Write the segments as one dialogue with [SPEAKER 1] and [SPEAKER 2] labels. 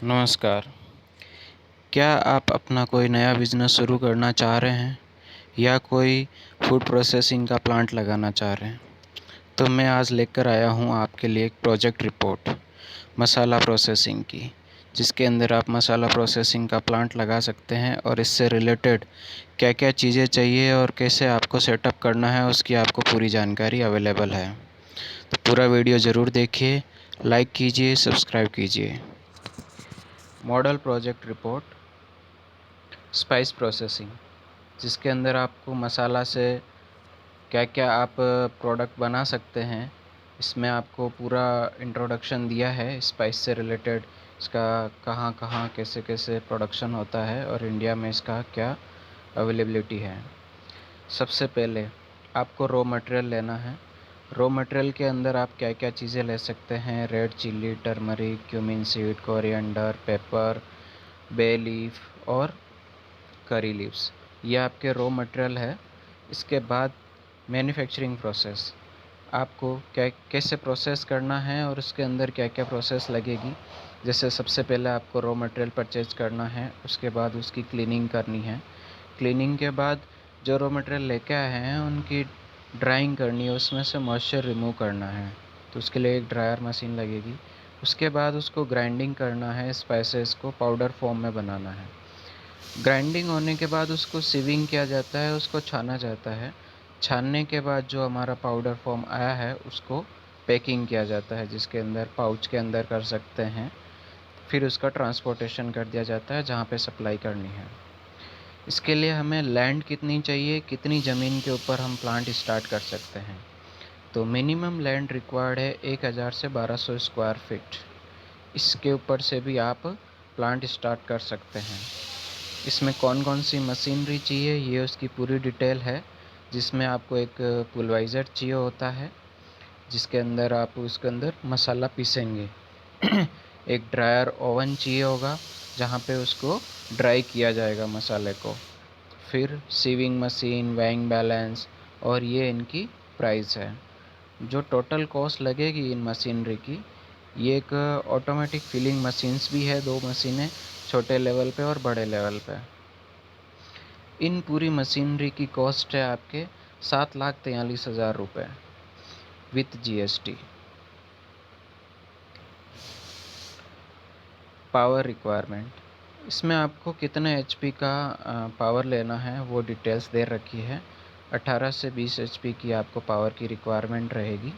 [SPEAKER 1] नमस्कार। क्या आप अपना कोई नया बिज़नेस शुरू करना चाह रहे हैं या कोई फूड प्रोसेसिंग का प्लांट लगाना चाह रहे हैं? तो मैं आज लेकर आया हूँ आपके लिए एक प्रोजेक्ट रिपोर्ट मसाला प्रोसेसिंग की, जिसके अंदर आप मसाला प्रोसेसिंग का प्लांट लगा सकते हैं और इससे रिलेटेड क्या-क्या चीज़ें चाहिए और कैसे आपको सेटअप करना है, उसकी आपको पूरी जानकारी अवेलेबल है। तो पूरा वीडियो ज़रूर देखिए, लाइक कीजिए, सब्सक्राइब कीजिए। Model project report spice processing, जिसके अंदर आपको मसाला से क्या-क्या आप प्रोडक्ट बना सकते हैं, इसमें आपको पूरा इंट्रोडक्शन दिया है स्पाइस से रिलेटेड। इसका कहाँ-कहाँ, कैसे-कैसे प्रोडक्शन होता है और इंडिया में इसका क्या अवेलेबिलिटी है। सबसे पहले आपको रॉ मटेरियल लेना है। रॉ मटेरियल के अंदर आप क्या-क्या चीज़ें ले सकते हैं: red chilli, turmeric, cumin seed, coriander, pepper, bay leaf और करी लीव्स। ये आपके रॉ मटेरियल है। इसके बाद मैन्युफैक्चरिंग प्रोसेस, आपको क्या कैसे प्रोसेस करना है और उसके अंदर क्या-क्या प्रोसेस लगेगी। जैसे सबसे पहले आपको रॉ मटेरियल परचेज करना है, उसके बाद उसकी क्लीनिंग करनी है। क्लीनिंग के बाद जो रॉ मटेरियल लेके आए हैं उनकी ड्राइंग करनी है, उसमें से मॉइस्चर रिमूव करना है, तो उसके लिए एक ड्रायर मशीन लगेगी। उसके बाद उसको ग्राइंडिंग करना है, स्पाइसेस को पाउडर फॉर्म में बनाना है। ग्राइंडिंग होने के बाद उसको सीविंग किया जाता है, उसको छाना जाता है। छानने के बाद जो हमारा पाउडर फॉर्म आया है उसको पैकिंग किया जाता है, जिसके अंदर पाउच के अंदर कर सकते हैं। फिर उसका ट्रांसपोर्टेशन कर दिया जाता है जहाँ पे सप्लाई करनी है। इसके लिए हमें लैंड कितनी चाहिए, कितनी ज़मीन के ऊपर हम प्लांट स्टार्ट कर सकते हैं। तो मिनिमम लैंड रिक्वायर्ड है 1000 से 1200 स्क्वायर फीट। इसके ऊपर से भी आप प्लांट स्टार्ट कर सकते हैं। इसमें कौन कौन सी मशीनरी चाहिए, ये उसकी पूरी डिटेल है। जिसमें आपको एक पुलवाइज़र चाहिए होता है, जिसके अंदर आप उसके अंदर मसाला पीसेंगे। एक ड्रायर ओवन चाहिए होगा, जहाँ पे उसको ड्राई किया जाएगा मसाले को। फिर सीविंग मशीन, weighing बैलेंस, और ये इनकी प्राइस है। जो टोटल कॉस्ट लगेगी इन मशीनरी की, ये एक ऑटोमेटिक फिलिंग मशीन्स भी है, 2 मशीनें, छोटे लेवल पे और बड़े लेवल पे। इन पूरी मशीनरी की कॉस्ट है आपके 7,43,000 रुपये विथ GST। पावर रिक्वायरमेंट, इसमें आपको कितने HP का पावर लेना है वो डिटेल्स दे रखी है। 18 से 20 HP की आपको पावर की रिक्वायरमेंट रहेगी।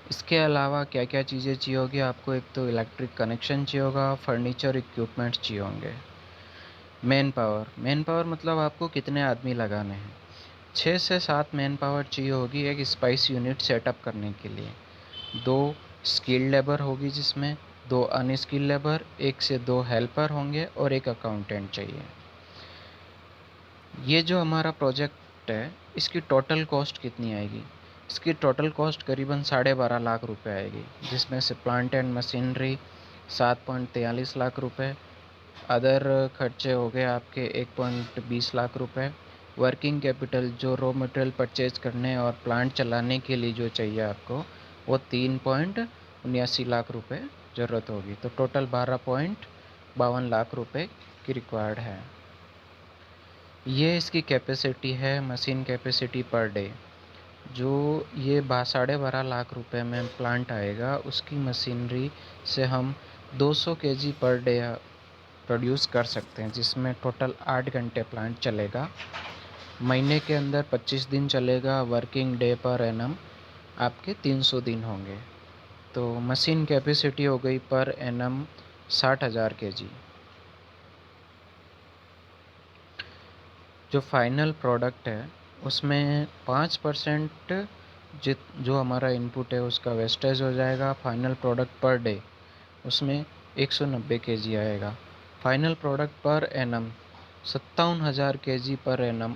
[SPEAKER 1] इसके अलावा क्या क्या चीज़ें चाहिए होगी आपको: एक तो इलेक्ट्रिक कनेक्शन चाहिए होगा, फर्नीचर इक्विपमेंट्स चाहिए होंगे। मैन पावर मतलब आपको कितने आदमी लगाने हैं। 6 से 7 मैन पावर चाहिए होगी एक स्पाइस यूनिट सेटअप करने के लिए। 2 स्किल्ड लेबर होगी, जिसमें 2 अनस्किल्ड लेबर, 1 से 2 हेल्पर होंगे और एक अकाउंटेंट चाहिए। ये जो हमारा प्रोजेक्ट है, इसकी टोटल कॉस्ट कितनी आएगी? इसकी टोटल कॉस्ट करीबन 12.5 लाख रुपए आएगी, जिसमें से प्लांट एंड मशीनरी 7.43 लाख रुपए, अदर खर्चे हो गए आपके 1.20 लाख रुपए, वर्किंग कैपिटल जो रॉ मटेरियल परचेज करने और प्लांट चलाने के लिए जो चाहिए आपको, वो 3.79 लाख रुपए ज़रूरत होगी। तो टोटल 12.52 लाख रुपए की रिक्वायर्ड है। ये इसकी कैपेसिटी है, मशीन कैपेसिटी पर डे। जो ये 12.5 लाख रुपए में प्लांट आएगा, उसकी मशीनरी से हम 200 केजी पर डे प्रोड्यूस कर सकते हैं, जिसमें टोटल 8 घंटे प्लांट चलेगा। महीने के अंदर 25 दिन चलेगा। वर्किंग डे पर एनम आपके 300 दिन होंगे। तो मशीन कैपेसिटी हो गई पर एनम 60,000 केजी। जो फाइनल प्रोडक्ट है उसमें 5% जो हमारा इनपुट है उसका वेस्टेज हो जाएगा। फाइनल प्रोडक्ट पर डे उसमें 190 केजी आएगा। Final product per annum 57,000 KG per annum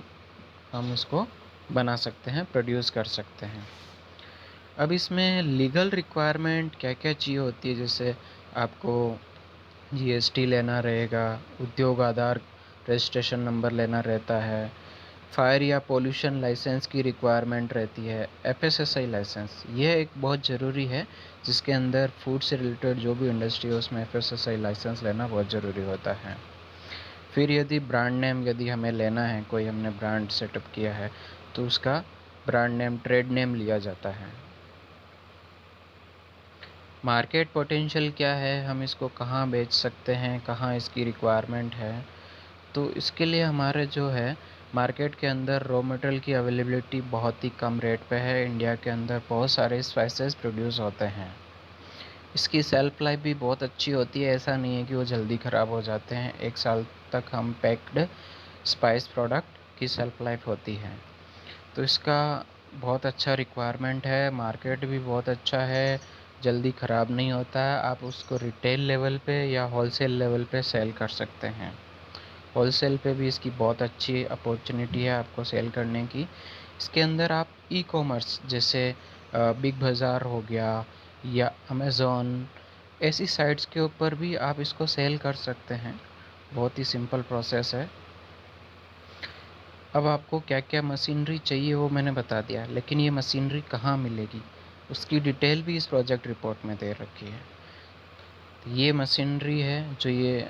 [SPEAKER 1] हम इसको बना सकते हैं, प्रोड्यूस कर सकते हैं। अब इसमें लीगल रिक्वायरमेंट क्या क्या चाहिए होती है, जैसे आपको GST लेना रहेगा, उद्योग आधार रजिस्ट्रेशन नंबर लेना रहता है, फायर या पोल्यूशन लाइसेंस की रिक्वायरमेंट रहती है। एफएसएसआई लाइसेंस यह एक बहुत ज़रूरी है, जिसके अंदर फूड से रिलेटेड जो भी इंडस्ट्री है उसमें एफएसएसआई लाइसेंस लेना बहुत ज़रूरी होता है। फिर यदि ब्रांड नेम यदि हमें लेना है, कोई हमने ब्रांड सेटअप किया है तो उसका ब्रांड नेम, ट्रेड नेम लिया जाता है। मार्केट पोटेंशियल क्या है, हम इसको कहाँ बेच सकते हैं, कहाँ इसकी रिक्वायरमेंट है, तो इसके लिए हमारे जो है मार्केट के अंदर रॉ मटेरियल की अवेलेबिलिटी बहुत ही कम रेट पे है। इंडिया के अंदर बहुत सारे स्पाइसेस प्रोड्यूस होते हैं। इसकी सेल्फ लाइफ भी बहुत अच्छी होती है, ऐसा नहीं है कि वो जल्दी ख़राब हो जाते हैं। 1 साल तक हम पैक्ड स्पाइस प्रोडक्ट की सेल्फ लाइफ होती है। तो इसका बहुत अच्छा रिक्वायरमेंट है, मार्केट भी बहुत अच्छा है, जल्दी ख़राब नहीं होता है। आप उसको रिटेल लेवल पे या होलसेल लेवल पे सेल कर सकते हैं। होलसेल पे भी इसकी बहुत अच्छी अपॉर्चुनिटी है आपको सेल करने की। इसके अंदर आप ई कॉमर्स जैसे बिग बाज़ार हो गया या अमेज़ॉन, ऐसी साइट्स के ऊपर भी आप इसको सेल कर सकते हैं। बहुत ही सिंपल प्रोसेस है। अब आपको क्या क्या मशीनरी चाहिए वो मैंने बता दिया, लेकिन ये मशीनरी कहाँ मिलेगी उसकी डिटेल भी इस प्रोजेक्ट रिपोर्ट में दे रखी है। ये मशीनरी है जो ये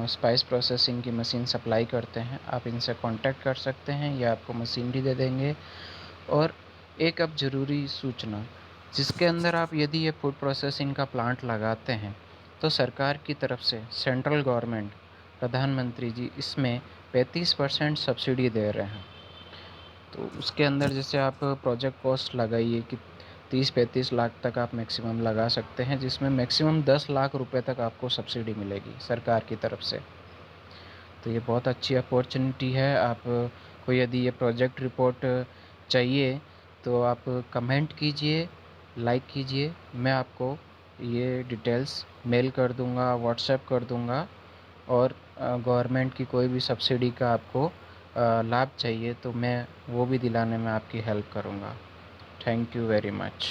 [SPEAKER 1] स्पाइस प्रोसेसिंग की मशीन सप्लाई करते हैं, आप इनसे कांटेक्ट कर सकते हैं, ये आपको मशीनरी दे देंगे। और एक अब ज़रूरी सूचना, जिसके अंदर आप यदि ये फूड प्रोसेसिंग का प्लांट लगाते हैं तो सरकार की तरफ से सेंट्रल गवर्नमेंट, प्रधानमंत्री जी इसमें 35% सब्सिडी दे रहे हैं। तो उसके अंदर जैसे आप प्रोजेक्ट कॉस्ट लगाइए कि 30-35 लाख तक आप मैक्सिमम लगा सकते हैं, जिसमें मैक्सिमम 10 लाख रुपए तक आपको सब्सिडी मिलेगी सरकार की तरफ से। तो ये बहुत अच्छी अपॉर्चुनिटी है। आप को यदि ये प्रोजेक्ट रिपोर्ट चाहिए तो आप कमेंट कीजिए, लाइक कीजिए, मैं आपको ये डिटेल्स मेल कर दूंगा, व्हाट्सएप कर दूंगा। और गवर्नमेंट की कोई भी सब्सिडी का आपको लाभ चाहिए तो मैं वो भी दिलाने में आपकी हेल्प करूंगा। Thank you very much.